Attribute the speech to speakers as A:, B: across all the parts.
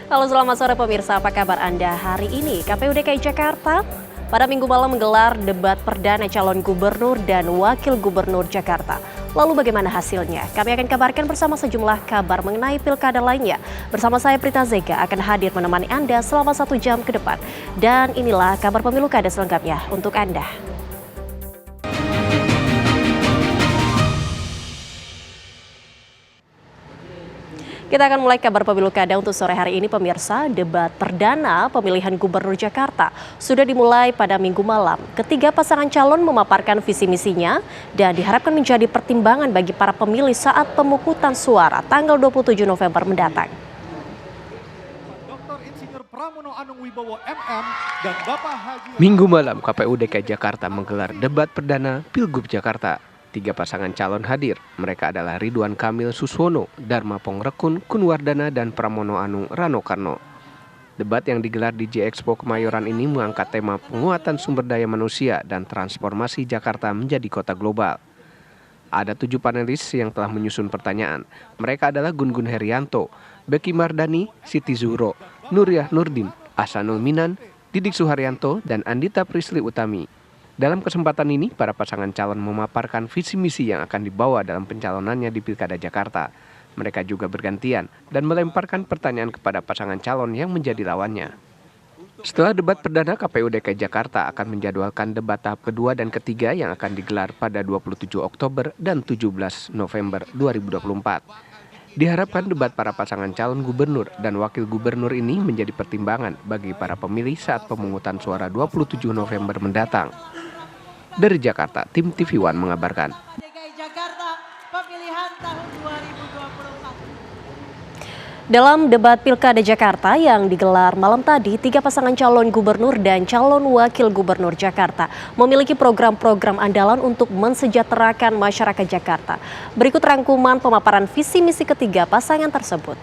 A: Halo, selamat sore pemirsa, apa kabar Anda hari ini? KPU DKI Jakarta pada Minggu malam menggelar debat perdana calon gubernur dan wakil gubernur Jakarta. Lalu bagaimana hasilnya? Kami akan kabarkan bersama sejumlah kabar mengenai pilkada lainnya. Bersama saya Prita Zega akan hadir menemani Anda selama 1 jam ke depan. Dan inilah kabar pemilu kada selengkapnya untuk Anda. Kita akan mulai kabar pemilu kada untuk sore hari ini pemirsa. Debat perdana pemilihan gubernur Jakarta sudah dimulai pada Minggu malam. Ketiga pasangan calon memaparkan visi misinya dan diharapkan menjadi pertimbangan bagi para pemilih saat pemungutan suara tanggal 27 November mendatang.
B: Minggu malam KPU DKI Jakarta menggelar debat perdana Pilgub Jakarta. 3 pasangan calon hadir. Mereka adalah Ridwan Kamil Suswono, Dharma Pongrekun Kunwardana, dan Pramono Anung Rano Karno. Debat yang digelar di J-Expo Kemayoran ini mengangkat tema penguatan sumber daya manusia dan transformasi Jakarta menjadi kota global. Ada 7 panelis yang telah menyusun pertanyaan. Mereka adalah Gun-Gun Herianto, Beki Mardani, Siti Zuhro, Nuriyah Nurdin, Ahsanul Minan, Didik Suharyanto, dan Andita Prisli Utami. Dalam kesempatan ini, para pasangan calon memaparkan visi misi yang akan dibawa dalam pencalonannya di Pilkada Jakarta. Mereka juga bergantian dan melemparkan pertanyaan kepada pasangan calon yang menjadi lawannya. Setelah debat perdana, KPU DKI Jakarta akan menjadwalkan debat tahap kedua dan ketiga yang akan digelar pada 27 Oktober dan 17 November 2024. Diharapkan debat para pasangan calon gubernur dan wakil gubernur ini menjadi pertimbangan bagi para pemilih saat pemungutan suara 27 November mendatang. Dari Jakarta, tim TV One mengabarkan.
C: DKI Jakarta pemilihan tahun 2024.
A: Dalam debat Pilkada Jakarta yang digelar malam tadi, 3 pasangan calon gubernur dan calon wakil gubernur Jakarta memiliki program-program andalan untuk mensejahterakan masyarakat Jakarta. Berikut rangkuman pemaparan visi misi ketiga pasangan tersebut.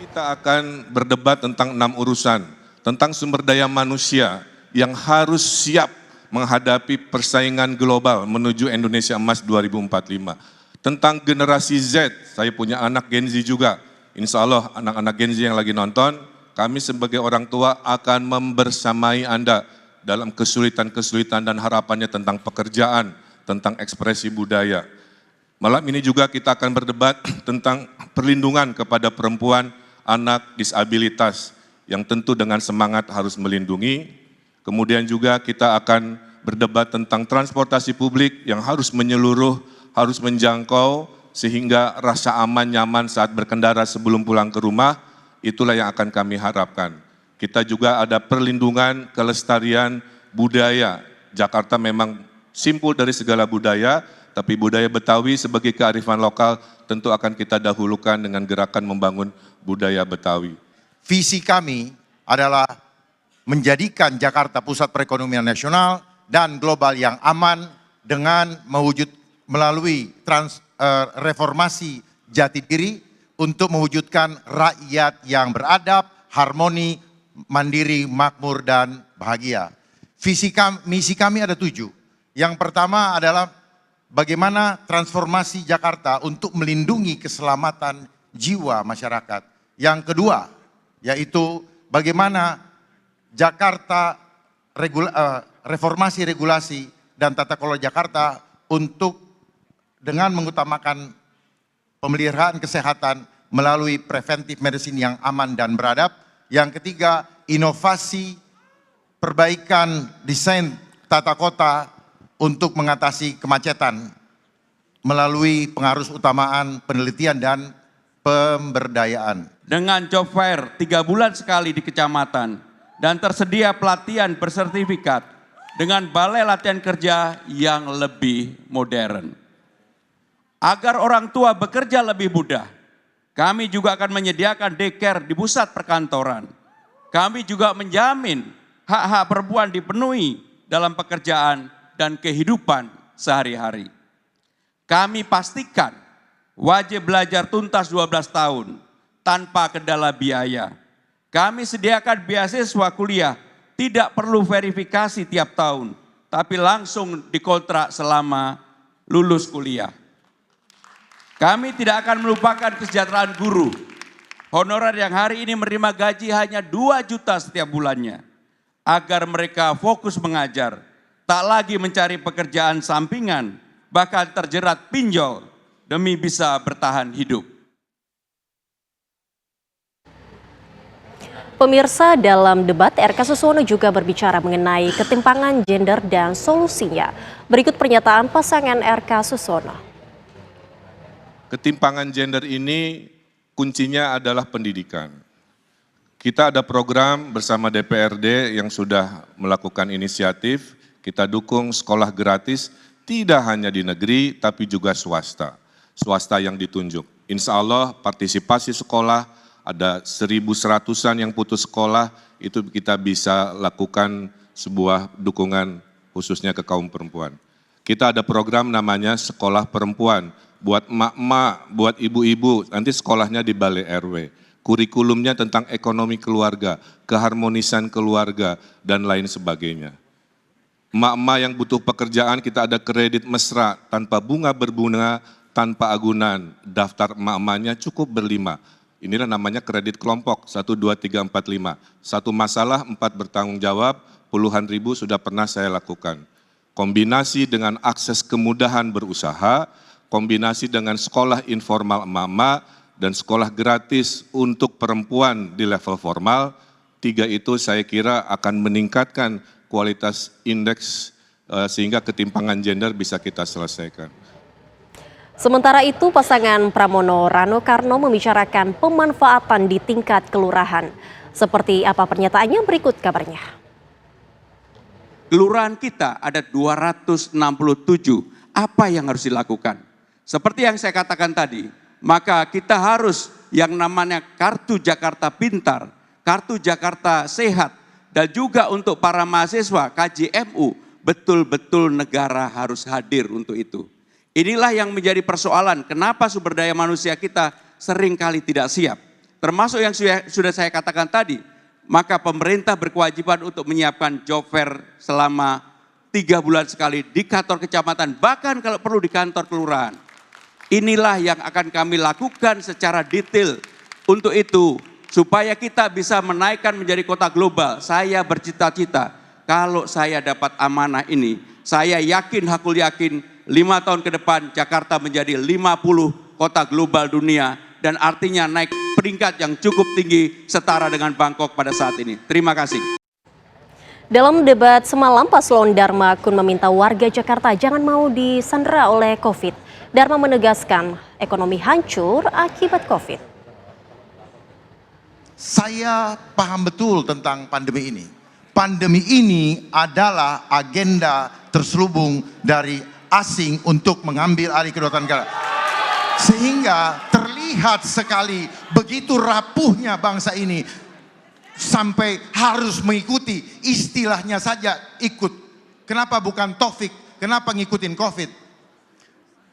D: Kita akan berdebat tentang 6 urusan, tentang sumber daya manusia yang harus siap menghadapi persaingan global menuju Indonesia Emas 2045. Tentang generasi Z, saya punya anak Gen Z juga. Insya Allah anak-anak Gen Z yang lagi nonton, kami sebagai orang tua akan membersamai Anda dalam kesulitan-kesulitan dan harapannya tentang pekerjaan, tentang ekspresi budaya. Malam ini juga kita akan berdebat tentang perlindungan kepada perempuan, anak, disabilitas, yang tentu dengan semangat harus melindungi. Kemudian juga kita akan berdebat tentang transportasi publik yang harus menyeluruh, harus menjangkau, sehingga rasa aman, nyaman saat berkendara sebelum pulang ke rumah, itulah yang akan kami harapkan. Kita juga ada perlindungan kelestarian budaya. Jakarta memang simpul dari segala budaya, tapi budaya Betawi sebagai kearifan lokal tentu akan kita dahulukan dengan gerakan membangun budaya Betawi.
E: Visi kami adalah menjadikan Jakarta pusat perekonomian nasional dan global yang aman dengan melalui reformasi jati diri untuk mewujudkan rakyat yang beradab, harmoni, mandiri, makmur, dan bahagia. Misi kami ada 7. Yang pertama adalah bagaimana transformasi Jakarta untuk melindungi keselamatan jiwa masyarakat. Yang kedua yaitu bagaimana Jakarta reformasi regulasi dan tata kelola Jakarta untuk dengan mengutamakan pemeliharaan kesehatan melalui preventive medicine yang aman dan beradab. Yang ketiga, inovasi perbaikan desain tata kota untuk mengatasi kemacetan melalui pengarus utamaan penelitian dan pemberdayaan.
F: Dengan job fair 3 bulan sekali di kecamatan dan tersedia pelatihan bersertifikat dengan balai latihan kerja yang lebih modern. Agar orang tua bekerja lebih mudah, kami juga akan menyediakan daycare di pusat perkantoran. Kami juga menjamin hak-hak perempuan dipenuhi dalam pekerjaan dan kehidupan sehari-hari. Kami pastikan wajib belajar tuntas 12 tahun tanpa kendala biaya. Kami sediakan beasiswa kuliah, tidak perlu verifikasi tiap tahun, tapi langsung dikontrak selama lulus kuliah. Kami tidak akan melupakan kesejahteraan guru. Honorer yang hari ini menerima gaji hanya 2 juta setiap bulannya. Agar mereka fokus mengajar, tak lagi mencari pekerjaan sampingan, bahkan terjerat pinjol demi bisa bertahan hidup.
A: Pemirsa, dalam debat RK Suswono juga berbicara mengenai ketimpangan gender dan solusinya. Berikut pernyataan pasangan RK Suswono.
D: Ketimpangan gender ini kuncinya adalah pendidikan. Kita ada program bersama DPRD yang sudah melakukan inisiatif, kita dukung sekolah gratis, tidak hanya di negeri tapi juga swasta. Swasta yang ditunjuk. Insya Allah partisipasi sekolah, ada 1.100-an yang putus sekolah, itu kita bisa lakukan sebuah dukungan khususnya ke kaum perempuan. Kita ada program namanya Sekolah Perempuan, buat emak-emak, buat ibu-ibu, nanti sekolahnya di Balai RW. Kurikulumnya tentang ekonomi keluarga, keharmonisan keluarga, dan lain sebagainya. Emak-emak yang butuh pekerjaan, kita ada kredit mesra, tanpa bunga berbunga, tanpa agunan, daftar emak-emaknya cukup ber5. Inilah namanya kredit kelompok, 1, 2, 3, 4, 5. Satu masalah, 4 bertanggung jawab, puluhan ribu sudah pernah saya lakukan. Kombinasi dengan akses kemudahan berusaha, kombinasi dengan sekolah informal emak-emak, dan sekolah gratis untuk perempuan di level formal, 3 itu saya kira akan meningkatkan kualitas indeks sehingga ketimpangan gender bisa kita selesaikan.
A: Sementara itu, pasangan Pramono Rano Karno membicarakan pemanfaatan di tingkat kelurahan. Seperti apa pernyataannya, berikut kabarnya.
F: Kelurahan kita ada 267, apa yang harus dilakukan? Seperti yang saya katakan tadi, maka kita harus yang namanya Kartu Jakarta Pintar, Kartu Jakarta Sehat, dan juga untuk para mahasiswa KJMU, betul-betul negara harus hadir untuk itu. Inilah yang menjadi persoalan, kenapa sumber daya manusia kita seringkali tidak siap. Termasuk yang sudah saya katakan tadi, maka pemerintah berkewajiban untuk menyiapkan job fair selama 3 bulan sekali di kantor kecamatan, bahkan kalau perlu di kantor kelurahan. Inilah yang akan kami lakukan secara detail. Untuk itu, supaya kita bisa menaikkan menjadi kota global, saya bercita-cita, kalau saya dapat amanah ini, saya yakin, hakul yakin, 5 tahun ke depan Jakarta menjadi 50 kota global dunia, dan artinya naik peringkat yang cukup tinggi setara dengan Bangkok pada saat ini. Terima kasih.
A: Dalam debat semalam, Paslon Dharma Kun meminta warga Jakarta jangan mau disandera oleh COVID. Dharma menegaskan ekonomi hancur akibat COVID.
E: Saya paham betul tentang pandemi ini. Pandemi ini adalah agenda terselubung dari asing untuk mengambil alih kedaulatan negara. Sehingga terlihat sekali begitu rapuhnya bangsa ini sampai harus mengikuti, istilahnya saja ikut. Kenapa bukan Taufik? Kenapa ngikutin COVID?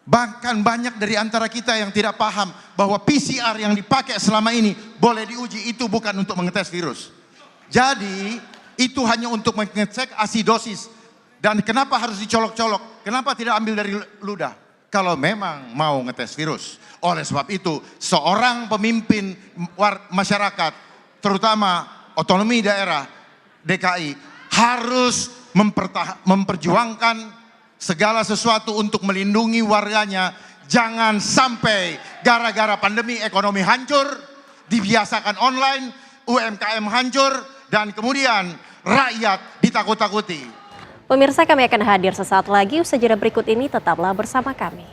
E: Bahkan banyak dari antara kita yang tidak paham bahwa PCR yang dipakai selama ini boleh diuji, itu bukan untuk mengetes virus. Jadi itu hanya untuk mengecek asidosis. Dan kenapa harus dicolok-colok? Kenapa tidak ambil dari ludah? Kalau memang mau ngetes virus. Oleh sebab itu, seorang pemimpin masyarakat, terutama otonomi daerah DKI, harus memperjuangkan segala sesuatu untuk melindungi warganya. Jangan sampai gara-gara pandemi ekonomi hancur, dibiasakan online, UMKM hancur, dan kemudian rakyat ditakut-takuti.
A: Pemirsa, kami akan hadir sesaat lagi. Usai jeda berikut ini, tetaplah bersama kami.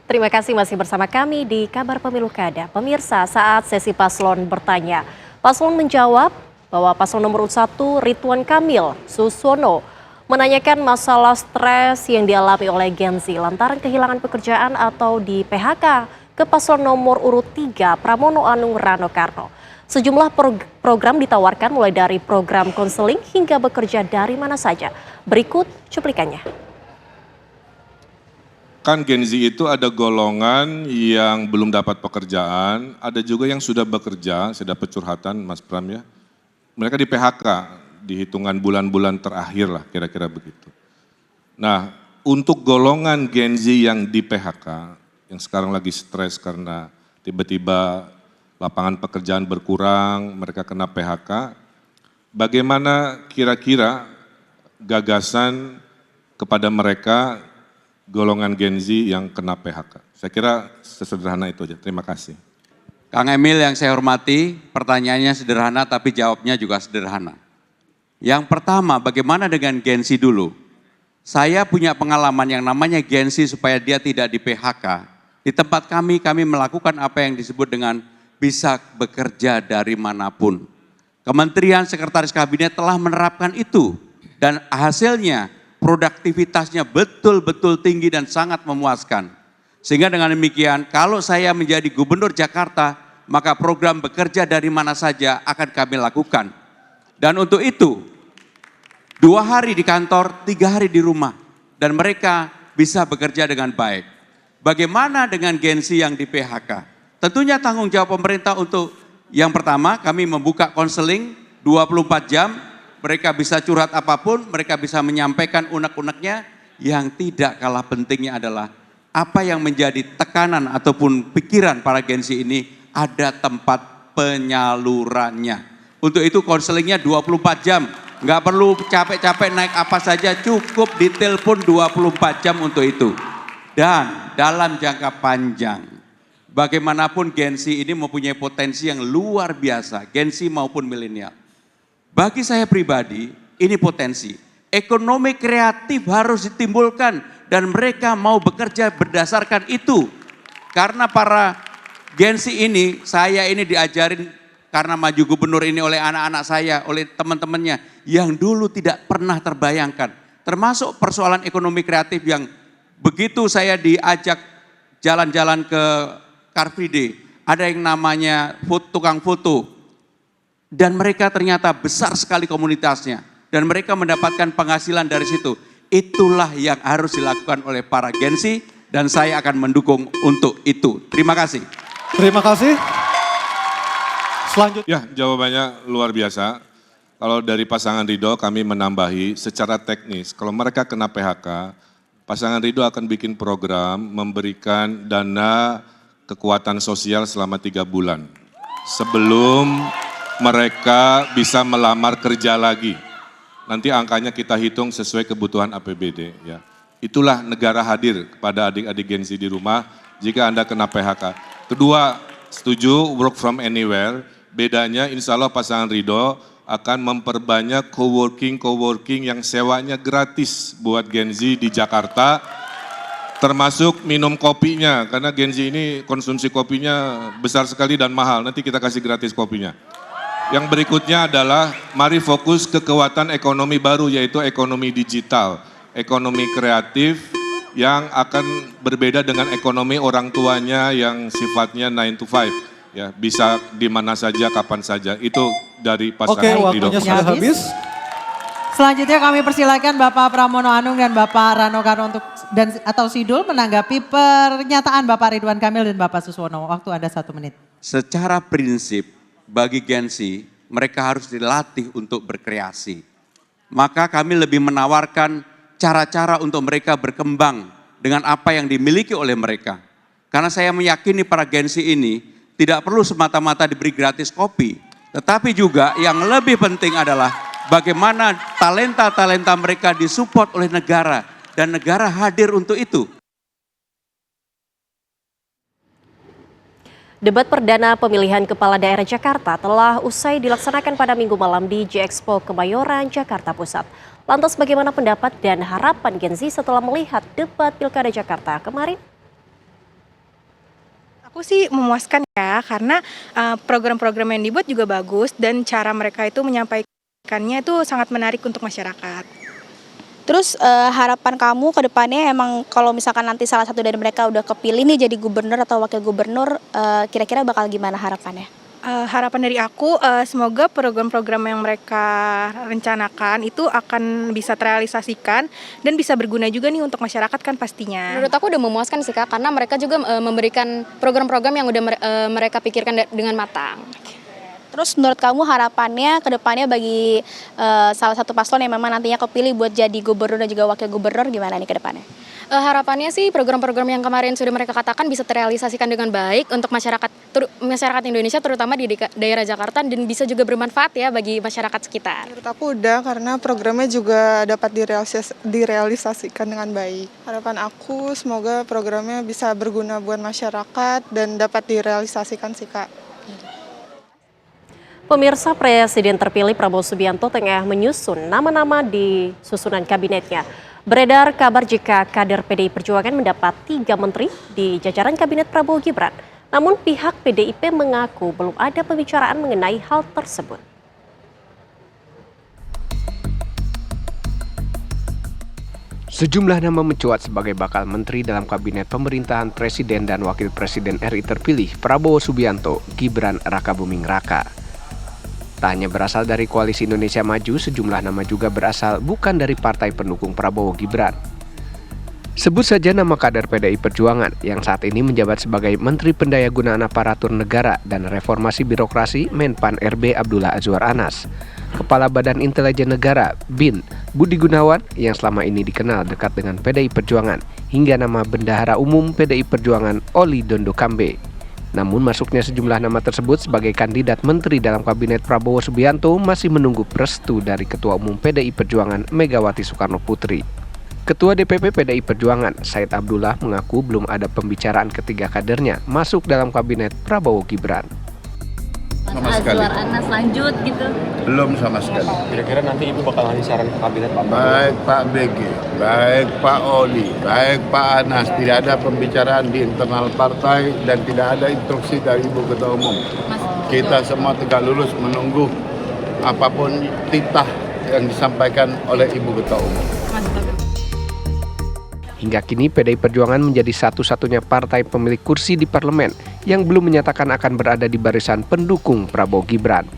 A: Terima kasih masih bersama kami di Kabar Pemilu Kada. Pemirsa, saat sesi paslon bertanya, paslon menjawab bahwa paslon nomor 1 Ridwan Kamil Suswono menanyakan masalah stres yang dialami oleh Gen Z lantaran kehilangan pekerjaan atau di PHK ke paslon nomor urut 3 Pramono Anung Rano Karno. Sejumlah program ditawarkan mulai dari program konseling hingga bekerja dari mana saja. Berikut cuplikannya.
D: kan Gen Z itu ada golongan yang belum dapat pekerjaan, ada juga yang sudah bekerja, saya dapat curhatan Mas Pram ya. Mereka di PHK, di hitungan bulan-bulan terakhir lah kira-kira begitu. Nah, untuk golongan Gen Z yang di PHK, yang sekarang lagi stres karena tiba-tiba lapangan pekerjaan berkurang, mereka kena PHK, bagaimana kira-kira gagasan kepada mereka golongan Gen Z yang kena PHK? Saya kira sesederhana itu aja, terima kasih.
F: Kang Emil yang saya hormati, pertanyaannya sederhana tapi jawabnya juga sederhana. Yang pertama, bagaimana dengan Gen Z dulu? Saya punya pengalaman yang namanya Gen Z supaya dia tidak di PHK. Di tempat kami melakukan apa yang disebut dengan bisa bekerja dari manapun. Kementerian Sekretaris Kabinet telah menerapkan itu dan hasilnya produktivitasnya betul-betul tinggi dan sangat memuaskan. Sehingga dengan demikian kalau saya menjadi Gubernur Jakarta, maka program bekerja dari mana saja akan kami lakukan. Dan untuk itu 2 hari di kantor, 3 hari di rumah. Dan mereka bisa bekerja dengan baik. Bagaimana dengan Gen Z yang di PHK? Tentunya tanggung jawab pemerintah untuk yang pertama kami membuka konseling 24 jam. Mereka bisa curhat apapun, mereka bisa menyampaikan unek-uneknya. Yang tidak kalah pentingnya adalah apa yang menjadi tekanan ataupun pikiran para Gen Z ini ada tempat penyalurannya. Untuk itu konselingnya 24 jam. Nggak perlu capek-capek naik apa saja, cukup ditelepon 24 jam untuk itu. Dan dalam jangka panjang, bagaimanapun Gen Z ini mempunyai potensi yang luar biasa, Gen Z maupun milenial. Bagi saya pribadi, ini potensi. Ekonomi kreatif harus ditimbulkan dan mereka mau bekerja berdasarkan itu. Karena para Gen Z ini, saya ini diajarin karena maju gubernur ini oleh anak-anak saya, oleh teman-temannya yang dulu tidak pernah terbayangkan. Termasuk persoalan ekonomi kreatif yang begitu saya diajak jalan-jalan ke Car Free Day, ada yang namanya tukang foto. Dan mereka ternyata besar sekali komunitasnya. Dan mereka mendapatkan penghasilan dari situ. Itulah yang harus dilakukan oleh para Gen Z dan saya akan mendukung untuk itu. Terima kasih.
G: Terima kasih. Selanjutnya.
D: Ya, jawabannya luar biasa. Kalau dari pasangan Ridho kami menambahi secara teknis, kalau mereka kena PHK, pasangan Ridho akan bikin program memberikan dana kekuatan sosial selama 3 bulan. Sebelum mereka bisa melamar kerja lagi. Nanti angkanya kita hitung sesuai kebutuhan APBD. Ya. Itulah negara hadir kepada adik-adik Gen Z di rumah jika Anda kena PHK. Kedua, setuju work from anywhere. Bedanya insya Allah pasangan Ridho akan memperbanyak coworking yang sewanya gratis buat Gen Z di Jakarta. Termasuk minum kopinya, karena Gen Z ini konsumsi kopinya besar sekali dan mahal. Nanti kita kasih gratis kopinya. Yang berikutnya adalah mari fokus ke kekuatan ekonomi baru yaitu ekonomi digital. Ekonomi kreatif yang akan berbeda dengan ekonomi orang tuanya yang sifatnya 9 to 5. Ya, bisa di mana saja, kapan saja. Itu dari pasangan Ridho.
G: Waktunya sudah habis.
C: Selanjutnya kami persilakan Bapak Pramono Anung dan Bapak Rano Karno atau Sidul menanggapi pernyataan Bapak Ridwan Kamil dan Bapak Suswono. Waktu Anda 1 menit.
F: Secara prinsip bagi Gen Z mereka harus dilatih untuk berkreasi. Maka kami lebih menawarkan cara-cara untuk mereka berkembang dengan apa yang dimiliki oleh mereka. Karena saya meyakini para Gen Z ini tidak perlu semata-mata diberi gratis kopi. Tetapi juga yang lebih penting adalah bagaimana talenta-talenta mereka disupport oleh negara. Dan negara hadir untuk itu.
A: Debat perdana pemilihan Kepala Daerah Jakarta telah usai dilaksanakan pada Minggu malam di J-Expo Kemayoran, Jakarta Pusat. Lantas bagaimana pendapat dan harapan Gen Z setelah melihat debat Pilkada Jakarta kemarin?
H: Aku sih memuaskan ya, karena program-program yang dibuat juga bagus dan cara mereka itu menyampaikannya itu sangat menarik untuk masyarakat.
I: Terus harapan kamu ke depannya emang kalau misalkan nanti salah satu dari mereka udah kepilih nih jadi gubernur atau wakil gubernur, kira-kira bakal gimana harapannya?
H: Harapan dari aku, semoga program-program yang mereka rencanakan itu akan bisa terrealisasikan dan bisa berguna juga nih untuk masyarakat kan pastinya.
J: Menurut aku udah memuaskan sih Kak, karena mereka juga memberikan program-program yang udah mereka pikirkan dengan matang.
I: Terus menurut kamu harapannya ke depannya bagi salah satu paslon yang memang nantinya kepilih buat jadi gubernur dan juga wakil gubernur gimana nih ke depannya?
J: Harapannya sih program-program yang kemarin sudah mereka katakan bisa terrealisasikan dengan baik untuk masyarakat Indonesia, terutama di daerah Jakarta, dan bisa juga bermanfaat ya bagi masyarakat sekitar.
K: Menurut aku udah, karena programnya juga dapat direalisasikan dengan baik. Harapan aku semoga programnya bisa berguna buat masyarakat dan dapat direalisasikan sih Kak.
A: Pemirsa, Presiden terpilih Prabowo Subianto tengah menyusun nama-nama di susunan kabinetnya. Beredar kabar jika kader PDI Perjuangan mendapat 3 menteri di jajaran kabinet Prabowo Gibran. Namun pihak PDIP mengaku belum ada pembicaraan mengenai hal tersebut.
B: Sejumlah nama mencuat sebagai bakal menteri dalam kabinet pemerintahan Presiden dan Wakil Presiden RI terpilih Prabowo Subianto, Gibran Rakabuming Raka. Tak hanya berasal dari Koalisi Indonesia Maju, sejumlah nama juga berasal bukan dari partai pendukung Prabowo Gibran. Sebut saja nama kader PDI Perjuangan yang saat ini menjabat sebagai Menteri Pendayagunaan Aparatur Negara dan Reformasi Birokrasi Menpan RB Abdullah Azwar Anas, Kepala Badan Intelijen Negara BIN Budi Gunawan yang selama ini dikenal dekat dengan PDI Perjuangan, hingga nama Bendahara Umum PDI Perjuangan Oli Dondo Kambe. Namun masuknya sejumlah nama tersebut sebagai kandidat menteri dalam kabinet Prabowo Subianto masih menunggu restu dari Ketua Umum PDI Perjuangan Megawati Soekarno Putri. Ketua DPP PDI Perjuangan Said Abdullah mengaku belum ada pembicaraan ketiga kadernya masuk dalam kabinet Prabowo Gibran.
L: Sama sekali.
J: Azwar Anas lanjut gitu.
L: Belum sama sekali.
G: Kira-kira nanti Ibu bakal ngasih saran ke kabinet Pak?
L: Baik Pak BG, baik Pak Oli, baik Pak Anas, tidak ada pembicaraan di internal partai dan tidak ada instruksi dari Ibu Ketua Umum. Kita semua tegak lurus menunggu apapun titah yang disampaikan oleh Ibu Ketua Umum.
B: Hingga kini PDI Perjuangan menjadi satu-satunya partai pemilik kursi di parlemen yang belum menyatakan akan berada di barisan pendukung Prabowo Gibran.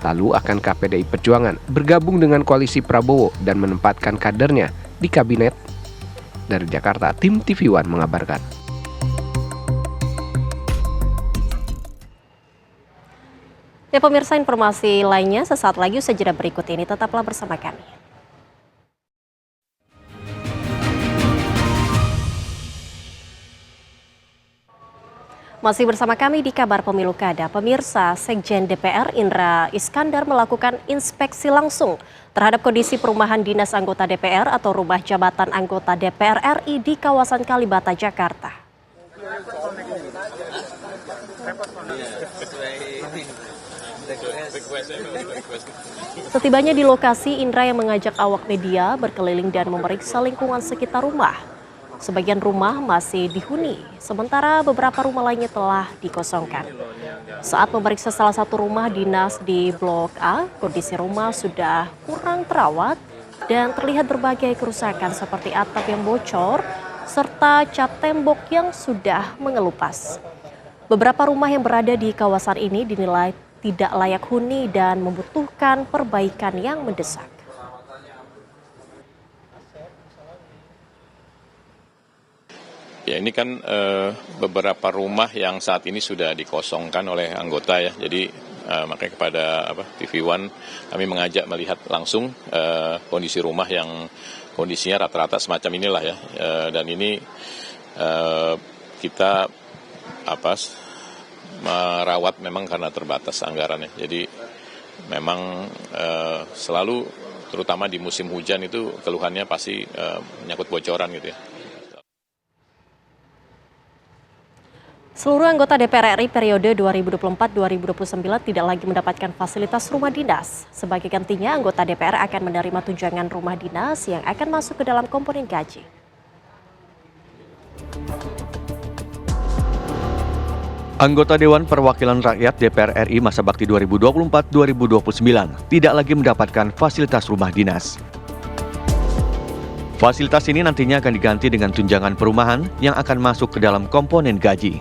B: Lalu akankah PDI Perjuangan bergabung dengan koalisi Prabowo dan menempatkan kadernya di kabinet? Dari Jakarta, tim TV One mengabarkan.
A: Ya pemirsa, informasi lainnya sesaat lagi usai jeda berikut ini, tetaplah bersama kami. Masih bersama kami di Kabar Pemilu Kada. Pemirsa, Sekjen DPR Indra Iskandar melakukan inspeksi langsung terhadap kondisi perumahan dinas anggota DPR atau rumah jabatan anggota DPR RI di kawasan Kalibata, Jakarta. Setibanya di lokasi, Indra yang mengajak awak media berkeliling dan memeriksa lingkungan sekitar rumah. Sebagian rumah masih dihuni, sementara beberapa rumah lainnya telah dikosongkan. Saat memeriksa salah satu rumah dinas di Blok A, kondisi rumah sudah kurang terawat dan terlihat berbagai kerusakan seperti atap yang bocor serta cat tembok yang sudah mengelupas. Beberapa rumah yang berada di kawasan ini dinilai tidak layak huni dan membutuhkan perbaikan yang mendesak.
M: Ya, ini kan beberapa rumah yang saat ini sudah dikosongkan oleh anggota ya. Jadi makanya kepada TV One kami mengajak melihat langsung kondisi rumah yang kondisinya rata-rata semacam inilah ya. Dan ini kita merawat memang karena terbatas anggarannya. Jadi memang selalu terutama di musim hujan itu keluhannya pasti menyangkut bocoran gitu ya.
A: Seluruh anggota DPR RI periode 2024-2029 tidak lagi mendapatkan fasilitas rumah dinas. Sebagai gantinya, anggota DPR akan menerima tunjangan rumah dinas yang akan masuk ke dalam komponen gaji.
N: Anggota Dewan Perwakilan Rakyat DPR RI masa bakti 2024-2029 tidak lagi mendapatkan fasilitas rumah dinas. Fasilitas ini nantinya akan diganti dengan tunjangan perumahan yang akan masuk ke dalam komponen gaji.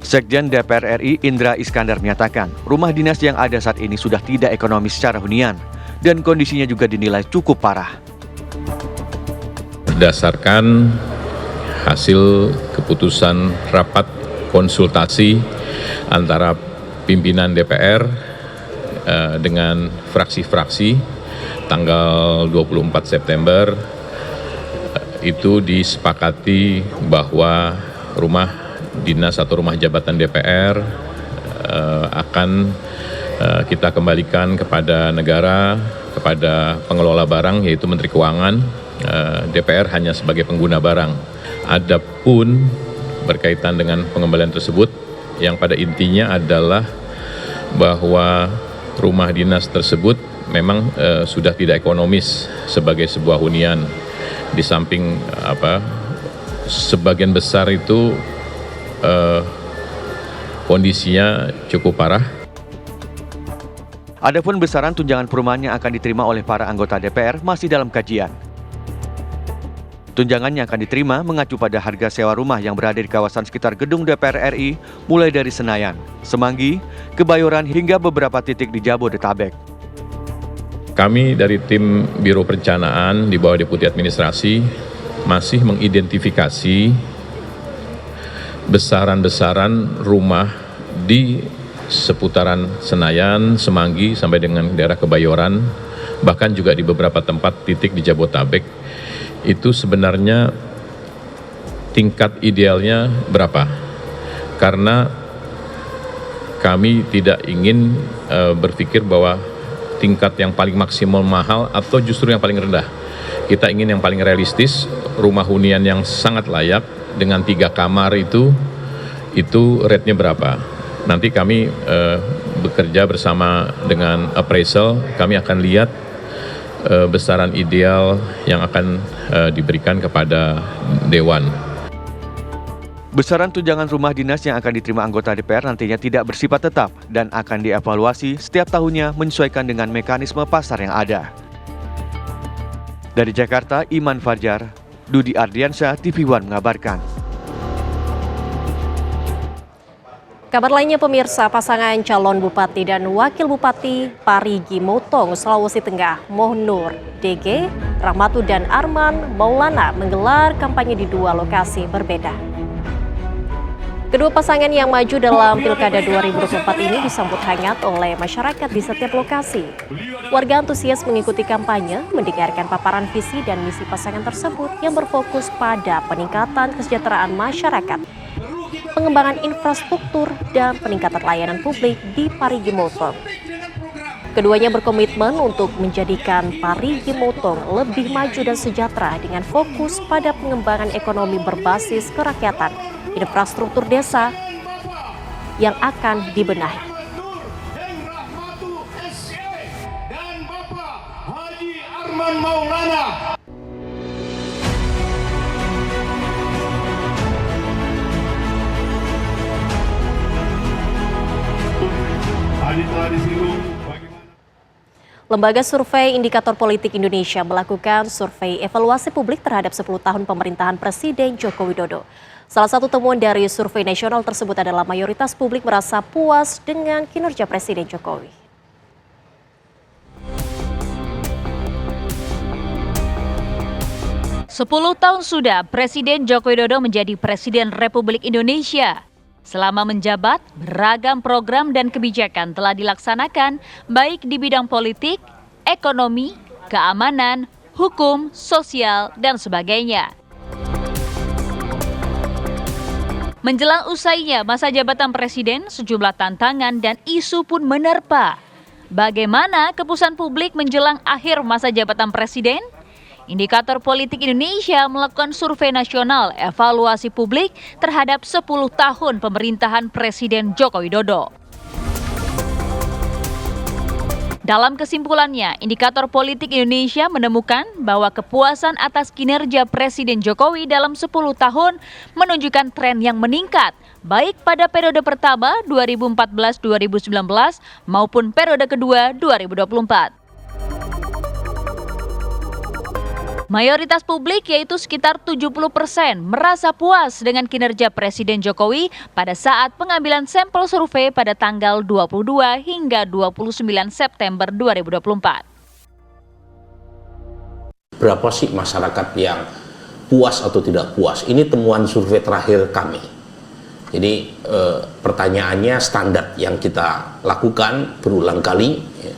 N: Sekjen DPR RI Indra Iskandar menyatakan, rumah dinas yang ada saat ini sudah tidak ekonomis secara hunian dan kondisinya juga dinilai cukup parah.
M: Berdasarkan hasil keputusan rapat konsultasi antara pimpinan DPR dengan fraksi-fraksi tanggal 24 September itu disepakati bahwa rumah dinas atau rumah jabatan DPR akan kita kembalikan kepada negara, kepada pengelola barang yaitu Menteri Keuangan. DPR hanya sebagai pengguna barang. Adapun berkaitan dengan pengembalian tersebut, yang pada intinya adalah bahwa rumah dinas tersebut memang sudah tidak ekonomis sebagai sebuah hunian. Di samping sebagian besar itu kondisinya cukup parah.
N: Adapun besaran tunjangan perumahan yang akan diterima oleh para anggota DPR masih dalam kajian. Tunjangan yang akan diterima mengacu pada harga sewa rumah yang berada di kawasan sekitar gedung DPR RI mulai dari Senayan, Semanggi, Kebayoran hingga beberapa titik di Jabodetabek.
M: Kami dari tim Biro Perencanaan di bawah Deputi Administrasi masih mengidentifikasi besaran-besaran rumah di seputaran Senayan, Semanggi sampai dengan daerah Kebayoran, bahkan juga di beberapa tempat titik di Jabodetabek. Itu sebenarnya tingkat idealnya berapa? Karena kami tidak ingin berpikir bahwa tingkat yang paling maksimal mahal atau justru yang paling rendah. Kita ingin yang paling realistis, rumah hunian yang sangat layak dengan 3 kamar itu rate-nya berapa. Nanti kami bekerja bersama dengan appraisal, kami akan lihat besaran ideal yang akan diberikan kepada Dewan.
N: Besaran tunjangan rumah dinas yang akan diterima anggota DPR nantinya tidak bersifat tetap dan akan dievaluasi setiap tahunnya menyesuaikan dengan mekanisme pasar yang ada. Dari Jakarta, Iman Fajar, Dudi Ardiansyah, TV One mengabarkan.
A: Kabar lainnya pemirsa, pasangan calon bupati dan wakil bupati Parigi Motong, Sulawesi Tengah, Mohnur DG, Rahmatu dan Arman Maulana menggelar kampanye di 2 lokasi berbeda. Kedua pasangan yang maju dalam Pilkada 2024 ini disambut hangat oleh masyarakat di setiap lokasi. Warga antusias mengikuti kampanye, mendengarkan paparan visi dan misi pasangan tersebut yang berfokus pada peningkatan kesejahteraan masyarakat, pengembangan infrastruktur, dan peningkatan layanan publik di Parigi Motong. Keduanya berkomitmen untuk menjadikan Parigi Motong lebih maju dan sejahtera dengan fokus pada pengembangan ekonomi berbasis kerakyatan, infrastruktur desa yang akan dibenahi.
O: Dan Bapak Haji Arman Maulana.
A: Lembaga Survei Indikator Politik Indonesia melakukan survei evaluasi publik terhadap 10 tahun pemerintahan Presiden Joko Widodo. Salah satu temuan dari survei nasional tersebut adalah mayoritas publik merasa puas dengan kinerja Presiden Jokowi.
P: Sepuluh tahun sudah Presiden Joko Widodo menjadi Presiden Republik Indonesia. Selama menjabat, beragam program dan kebijakan telah dilaksanakan baik di bidang politik, ekonomi, keamanan, hukum, sosial, dan sebagainya. Menjelang usainya masa jabatan Presiden, sejumlah tantangan dan isu pun menerpa. Bagaimana kepuasan publik menjelang akhir masa jabatan Presiden? Indikator Politik Indonesia melakukan survei nasional evaluasi publik terhadap 10 tahun pemerintahan Presiden Joko Widodo. Dalam kesimpulannya, Indikator Politik Indonesia menemukan bahwa kepuasan atas kinerja Presiden Jokowi dalam 10 tahun menunjukkan tren yang meningkat, baik pada periode pertama 2014-2019 maupun periode kedua 2024. Mayoritas publik yaitu sekitar 70% merasa puas dengan kinerja Presiden Jokowi pada saat pengambilan sampel survei pada tanggal 22 hingga 29 September 2024.
Q: Berapa sih masyarakat yang puas atau tidak puas? Ini temuan survei terakhir kami. Jadi pertanyaannya standar yang kita lakukan berulang kali ya.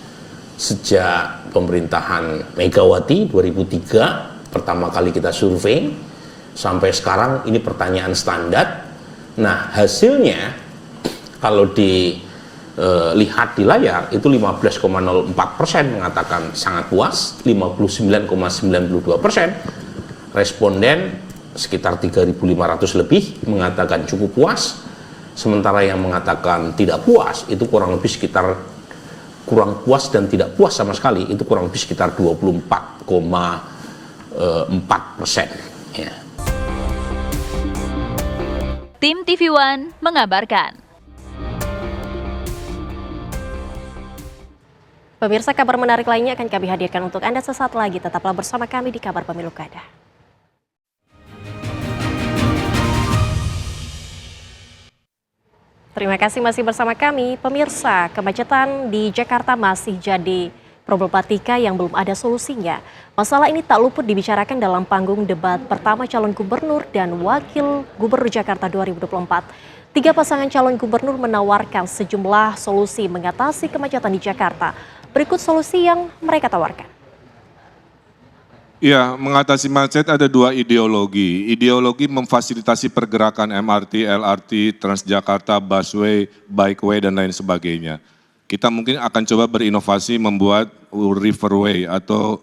Q: Sejak pemerintahan Megawati 2003 pertama kali kita survei sampai sekarang ini pertanyaan standar. Nah hasilnya kalau dilihat di layar itu 15,04% mengatakan sangat puas, 59,92% responden sekitar 3.500 lebih mengatakan cukup puas, sementara yang mengatakan tidak puas itu kurang lebih sekitar kurang puas dan tidak puas sama sekali itu kurang lebih sekitar 24,4%. Ya.
P: Tim TV One mengabarkan.
A: Pemirsa, kabar menarik lainnya akan kami hadirkan untuk Anda sesaat lagi. Tetaplah bersama kami di Kabar Pemilu Kada. Terima kasih masih bersama kami. Pemirsa, kemacetan di Jakarta masih jadi problematika yang belum ada solusinya. Masalah ini tak luput dibicarakan dalam panggung debat pertama calon gubernur dan wakil gubernur Jakarta 2024. 3 pasangan calon gubernur menawarkan sejumlah solusi mengatasi kemacetan di Jakarta. Berikut solusi yang mereka tawarkan.
D: Ya, mengatasi macet ada 2 ideologi. Ideologi memfasilitasi pergerakan MRT, LRT, Transjakarta, busway, bikeway, dan lain sebagainya. Kita mungkin akan coba berinovasi membuat riverway atau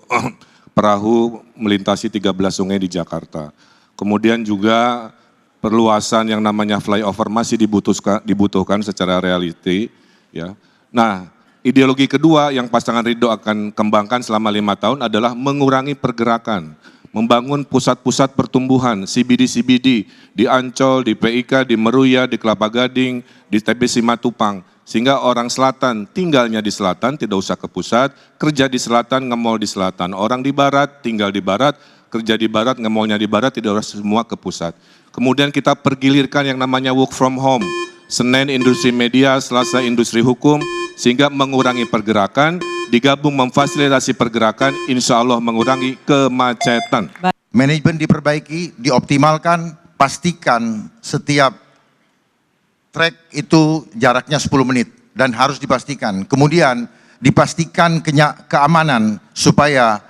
D: perahu melintasi 13 sungai di Jakarta. Kemudian juga perluasan yang namanya flyover masih dibutuhkan secara reality. Ya. Nah, ideologi kedua yang pasangan Ridho akan kembangkan selama 5 tahun adalah mengurangi pergerakan, membangun pusat-pusat pertumbuhan, CBD di Ancol, di PIK, di Meruya, di Kelapa Gading, di TBC Matupang, sehingga orang selatan tinggalnya di selatan, tidak usah ke pusat, kerja di selatan, ngemol di selatan, orang di barat, tinggal di barat, kerja di barat, ngemolnya di barat, tidak harus semua ke pusat. Kemudian kita pergilirkan yang namanya work from home, Senin industri media, Selasa industri hukum, sehingga mengurangi pergerakan, digabung memfasilitasi pergerakan, insya Allah mengurangi kemacetan.
E: Manajemen diperbaiki, dioptimalkan, pastikan setiap trek itu jaraknya 10 menit dan harus dipastikan. Kemudian dipastikan keamanan supaya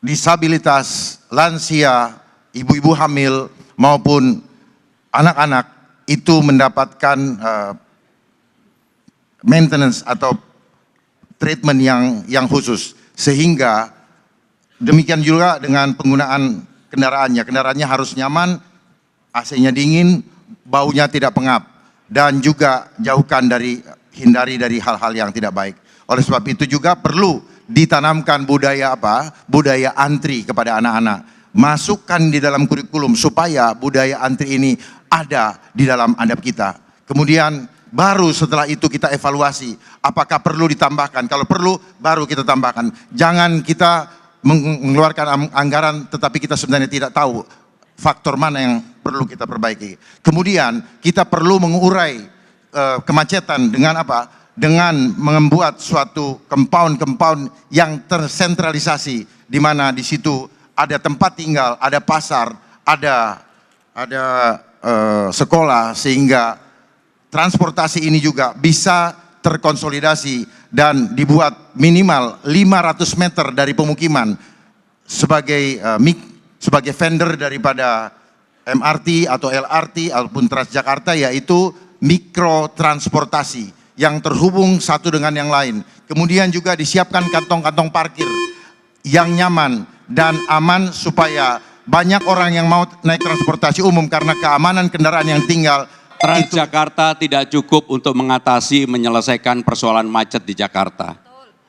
E: disabilitas, lansia, ibu-ibu hamil maupun anak-anak itu mendapatkan maintenance atau treatment yang khusus, sehingga demikian juga dengan penggunaan kendaraannya harus nyaman, AC-nya dingin, baunya tidak pengap, dan juga hindari dari hal-hal yang tidak baik. Oleh sebab itu juga perlu ditanamkan budaya antri kepada anak-anak. Masukkan di dalam kurikulum supaya budaya antri ini ada di dalam adab kita. Kemudian baru setelah itu kita evaluasi apakah perlu ditambahkan. Kalau perlu baru kita tambahkan. Jangan kita mengeluarkan anggaran tetapi kita sebenarnya tidak tahu faktor mana yang perlu kita perbaiki. Kemudian kita perlu mengurai kemacetan dengan apa? Dengan membuat suatu compound yang tersentralisasi, di mana di situ ada tempat tinggal, ada pasar, ada sekolah, sehingga transportasi ini juga bisa terkonsolidasi dan dibuat minimal 500 meter dari pemukiman sebagai vendor daripada MRT atau LRT ataupun Transjakarta, yaitu mikrotransportasi yang terhubung satu dengan yang lain. Kemudian juga disiapkan kantong-kantong parkir yang nyaman dan aman supaya banyak orang yang mau naik transportasi umum karena keamanan kendaraan yang tinggal.
F: Transjakarta tidak cukup untuk menyelesaikan persoalan macet di Jakarta.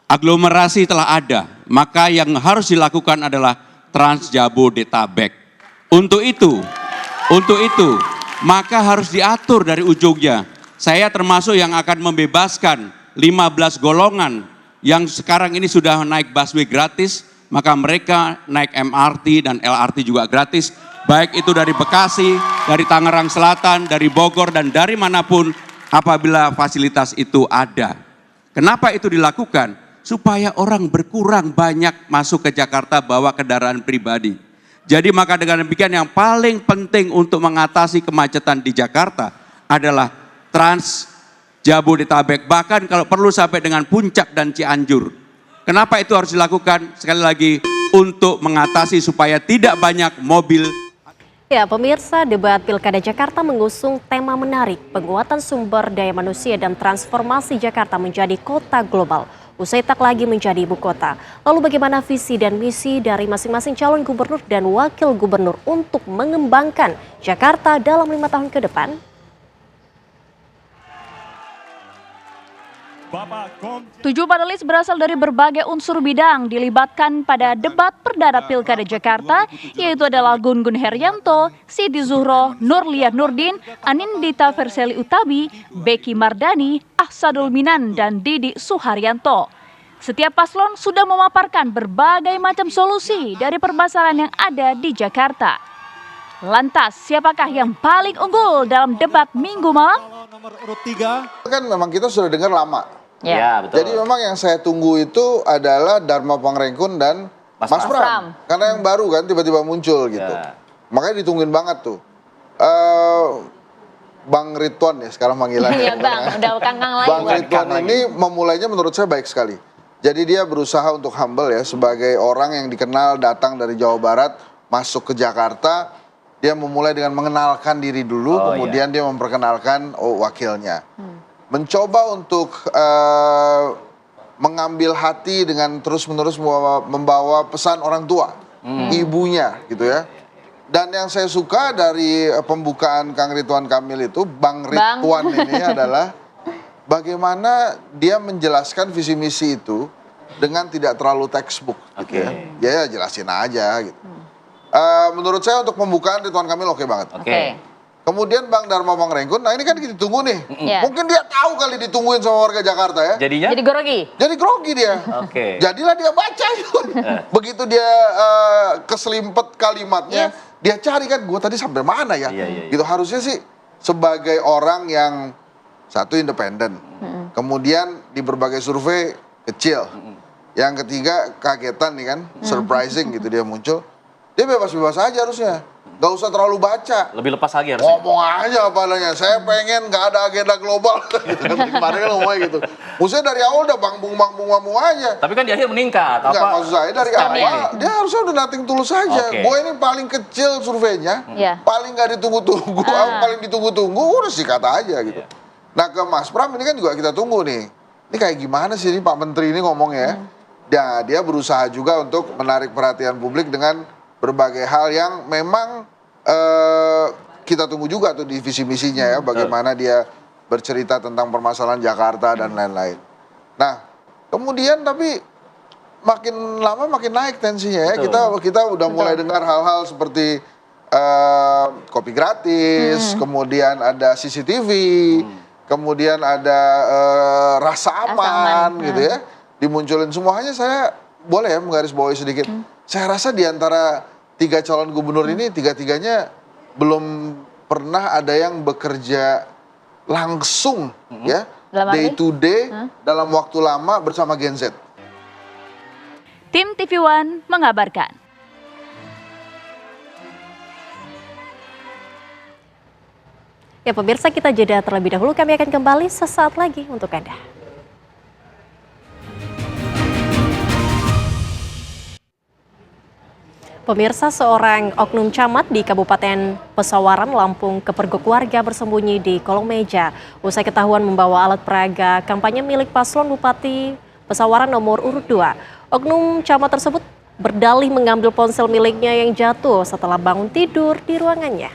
F: Aglomerasi telah ada, maka yang harus dilakukan adalah Transjabodetabek. Untuk itu, maka harus diatur dari ujungnya. Saya termasuk yang akan membebaskan 15 golongan yang sekarang ini sudah naik busway gratis, maka mereka naik MRT dan LRT juga gratis, baik itu dari Bekasi, dari Tangerang Selatan, dari Bogor, dan dari manapun apabila fasilitas itu ada. Kenapa itu dilakukan? Supaya orang berkurang banyak masuk ke Jakarta bawa kendaraan pribadi. Jadi maka dengan demikian yang paling penting untuk mengatasi kemacetan di Jakarta adalah Trans Jabodetabek, bahkan kalau perlu sampai dengan Puncak dan Cianjur. Kenapa itu harus dilakukan? Sekali lagi untuk mengatasi supaya tidak banyak mobil.
A: Ya, pemirsa, debat Pilkada Jakarta mengusung tema menarik, penguatan sumber daya manusia dan transformasi Jakarta menjadi kota global. Usai tak lagi menjadi ibu kota. Lalu bagaimana visi dan misi dari masing-masing calon gubernur dan wakil gubernur untuk mengembangkan Jakarta dalam 5 tahun ke depan?
P: 7 panelis berasal dari berbagai unsur bidang dilibatkan pada debat perdana Pilkada Jakarta, yaitu adalah Gun Gun Herianto, Siti Zuhro, Nurliah Nurdin, Anindita Verseli Utabi, Beki Mardani, Ahsadul Minan, dan Didi Suharyanto. Setiap paslon sudah memaparkan berbagai macam solusi dari permasalahan yang ada di Jakarta. Lantas, siapakah yang paling unggul dalam debat Minggu malam?
R: Nomor urut 3. Kan memang kita sudah dengar lama.
P: Ya,
R: betul. Jadi memang yang saya tunggu itu adalah Dharma Pangrengkun dan Mas Pram. Karena yang baru kan tiba-tiba muncul gitu. Makanya ditungguin banget tuh. Bang Ridwan ya sekarang panggilannya.
P: Iya Bang, udah kangkang lagi.
R: Bang Ridwan ini memulainya menurut saya baik sekali. Jadi dia berusaha untuk humble ya, sebagai orang yang dikenal datang dari Jawa Barat, masuk ke Jakarta, dia memulai dengan mengenalkan diri dulu, kemudian dia memperkenalkan wakilnya. Mencoba untuk mengambil hati dengan terus-menerus membawa pesan orang tua, ibunya gitu ya. Dan yang saya suka dari pembukaan Kang Ridwan Kamil itu, Bang Ridwan ini adalah bagaimana dia menjelaskan visi misi itu dengan tidak terlalu textbook gitu ya. Ya jelasin aja gitu. Menurut saya untuk pembukaan Ridwan Kamil oke banget. Kemudian Bang Dharma Pangrengkun, nah ini kan ditunggu nih. Mungkin dia tahu kali ditungguin sama warga Jakarta ya.
P: Jadinya? Jadi grogi?
R: Jadi grogi dia. Jadilah dia baca itu. Begitu dia keselimpet kalimatnya, dia cari kan, gue tadi sampai mana ya. Gitu harusnya sih sebagai orang yang satu independen. Kemudian di berbagai survei kecil. Yang ketiga kagetan nih kan, surprising gitu dia muncul. Dia bebas-bebas aja harusnya. Gak usah terlalu baca.
G: Lebih lepas lagi harusnya.
R: Ngomong aja apalanya, saya pengen gak ada agenda global. Kemarin kan ngomongnya gitu. Maksudnya dari awal udah bang-bung aja.
G: Tapi kan di akhir meningkat.
R: Enggak, maksud saya dari awal dia harusnya udah nothing tulus aja. Gue ini paling kecil surveinya, paling gak ditunggu-tunggu, paling ditunggu-tunggu, udah sikat aja gitu. Nah ke Mas Pram ini kan juga kita tunggu nih. Ini kayak gimana sih ini Pak Menteri ini ngomongnya. Ya, dia berusaha juga untuk menarik perhatian publik dengan berbagai hal yang memang kita tunggu juga tuh di visi misinya ya, bagaimana dia bercerita tentang permasalahan Jakarta dan lain-lain. Nah, kemudian tapi makin lama makin naik tensinya ya. Kita udah mulai dengar hal-hal seperti kopi gratis, kemudian ada CCTV, kemudian ada rasa aman gitu ya. Dimunculin semuanya. Saya boleh ya menggarisbawahi sedikit. Saya rasa di antara 3 calon gubernur ini, 3-tiganya belum pernah ada yang bekerja langsung ya, day to day, dalam waktu lama bersama Gen Z.
P: Tim TV One mengabarkan.
A: Ya pemirsa, kita jeda terlebih dahulu, kami akan kembali sesaat lagi untuk Anda. Pemirsa, seorang oknum camat di Kabupaten Pesawaran, Lampung kepergok warga bersembunyi di kolong meja usai ketahuan membawa alat peraga kampanye milik paslon Bupati Pesawaran nomor urut 2. Oknum camat tersebut berdalih mengambil ponsel miliknya yang jatuh setelah bangun tidur di ruangannya.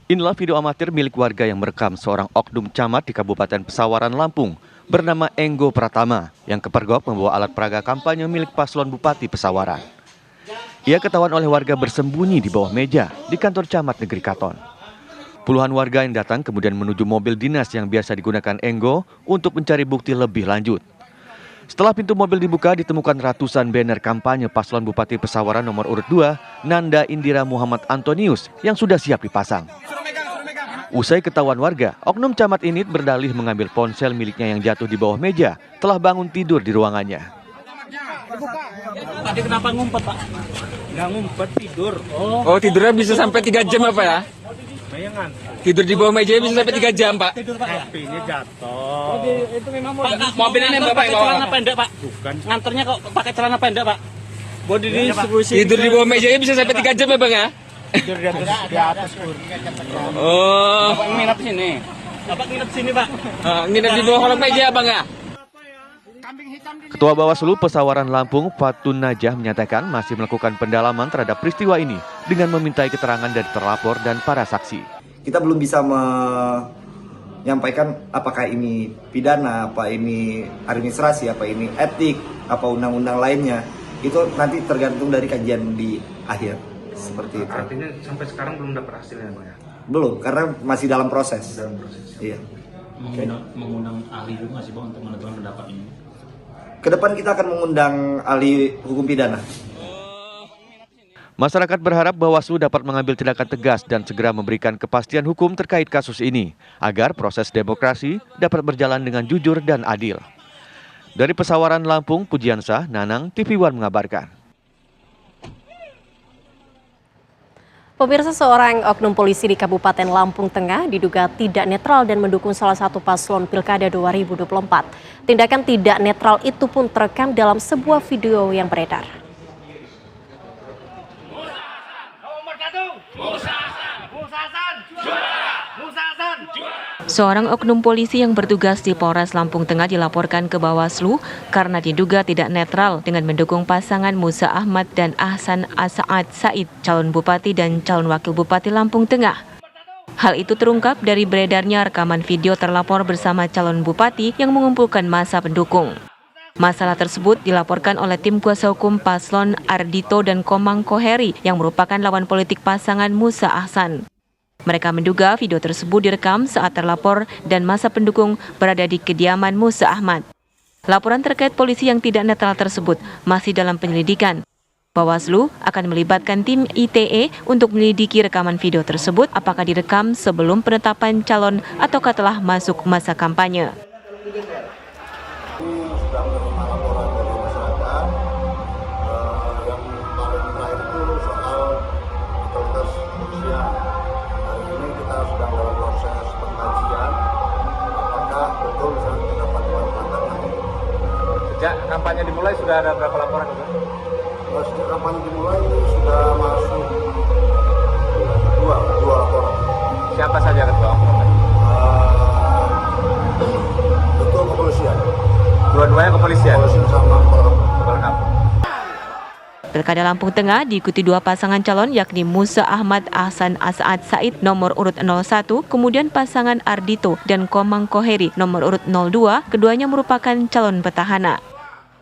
N: Inilah video amatir milik warga yang merekam seorang oknum camat di Kabupaten Pesawaran, Lampung bernama Enggo Pratama yang kepergok membawa alat peraga kampanye milik paslon Bupati Pesawaran. Ia ketahuan oleh warga bersembunyi di bawah meja di kantor camat negeri Katon. Puluhan warga yang datang kemudian menuju mobil dinas yang biasa digunakan Enggo untuk mencari bukti lebih lanjut. Setelah pintu mobil dibuka, ditemukan ratusan banner kampanye paslon Bupati Pesawaran nomor urut 2, Nanda Indira Muhammad Antonius, yang sudah siap dipasang. Usai ketahuan warga, oknum camat ini berdalih mengambil ponsel miliknya yang jatuh di bawah meja, telah bangun tidur di ruangannya.
S: Tadi kenapa ngumpet, Pak? Nggak ngumpet, tidur.
T: Oh, tidurnya bisa sampai 3 jam apa ya?
S: Bayangan.
T: Tidur di bawah meja bisa sampai 3 jam, Pak.
S: Tidur, Pak. HP-nya jatuh.
T: Itu memang mobil ini Bapak yang bawa.
S: Celana pendek, Pak. Bukan. Nganternya kok pakai celana pendek, Pak. Body distribusi.
T: Tidur di bawah meja bisa sampai 3 jam ya, Bang ya?
S: Tidur di atas.
T: Oh.
S: Bapak nginep sini. Bapak nginep sini, Pak.
T: Nginep di bawah kolong meja, Bang ya?
N: Ketua Bawaslu Pesawaran Lampung, Fatun Najah, menyatakan masih melakukan pendalaman terhadap peristiwa ini dengan memintai keterangan dari terlapor dan para saksi.
U: Kita belum bisa menyampaikan apakah ini pidana, apa ini administrasi, apa ini etik, apa undang-undang lainnya. Itu nanti tergantung dari kajian di akhir. Seperti itu.
G: Artinya sampai sekarang belum dapat hasilnya, Bang ya?
U: Belum, karena masih dalam proses. Iya.
S: Mengundang ahli juga nggak sih, Bang, untuk menentukan pendapat ini?
U: Kedepan kita akan mengundang ahli hukum pidana.
N: Masyarakat berharap Bawaslu dapat mengambil tindakan tegas dan segera memberikan kepastian hukum terkait kasus ini, agar proses demokrasi dapat berjalan dengan jujur dan adil. Dari Pesawaran Lampung, Pujiansah, Nanang, TV One mengabarkan.
A: Pemirsa, seorang oknum polisi di Kabupaten Lampung Tengah diduga tidak netral dan mendukung salah satu paslon Pilkada 2024. Tindakan tidak netral itu pun terekam dalam sebuah video yang beredar.
V: Seorang oknum polisi yang bertugas di Polres Lampung Tengah dilaporkan ke Bawaslu karena diduga tidak netral dengan mendukung pasangan Musa Ahmad dan Ahsan As'ad Said, calon bupati dan calon wakil bupati Lampung Tengah. Hal itu terungkap dari beredarnya rekaman video terlapor bersama calon bupati yang mengumpulkan massa pendukung. Masalah tersebut dilaporkan oleh tim kuasa hukum paslon Ardito dan Komang Koheri yang merupakan lawan politik pasangan Musa Ahsan. Mereka menduga video tersebut direkam saat terlapor dan massa pendukung berada di kediaman Musa Ahmad. Laporan terkait polisi yang tidak netral tersebut masih dalam penyelidikan. Bawaslu akan melibatkan tim ITE untuk menyelidiki rekaman video tersebut apakah direkam sebelum penetapan calon ataukah telah masuk masa kampanye.
G: Sejak kampanye dimulai sudah ada berapa laporan?
E: Sejak kampanye dimulai sudah masuk dua laporan.
G: Siapa saja ketua?
E: Ketua kepolisian.
G: Dua-duanya kepolisian?
E: Kepolisian sama Polham.
V: Pilkada Lampung Tengah diikuti dua pasangan calon yakni Musa Ahmad Ahsan As'ad Said nomor urut 01, kemudian pasangan Ardito dan Komang Koheri nomor urut 02, keduanya merupakan calon petahana.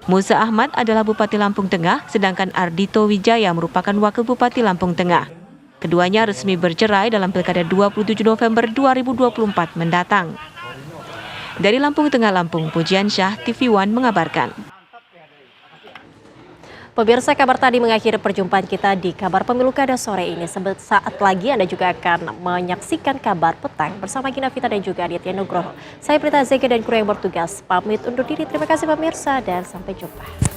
V: Musa Ahmad adalah Bupati Lampung Tengah, sedangkan Ardito Wijaya merupakan Wakil Bupati Lampung Tengah. Keduanya resmi bercerai dalam Pilkada 27 November 2024 mendatang. Dari Lampung Tengah, Lampung, Pujiansyah, TV One mengabarkan.
A: Pemirsa, kabar tadi mengakhiri perjumpaan kita di Kabar Pemilu Kada sore ini. Saat lagi Anda juga akan menyaksikan Kabar Petang bersama Gina Vita dan juga Aditya Nugroho. Saya Prita Zega dan kru yang bertugas pamit undur diri. Terima kasih pemirsa dan sampai jumpa.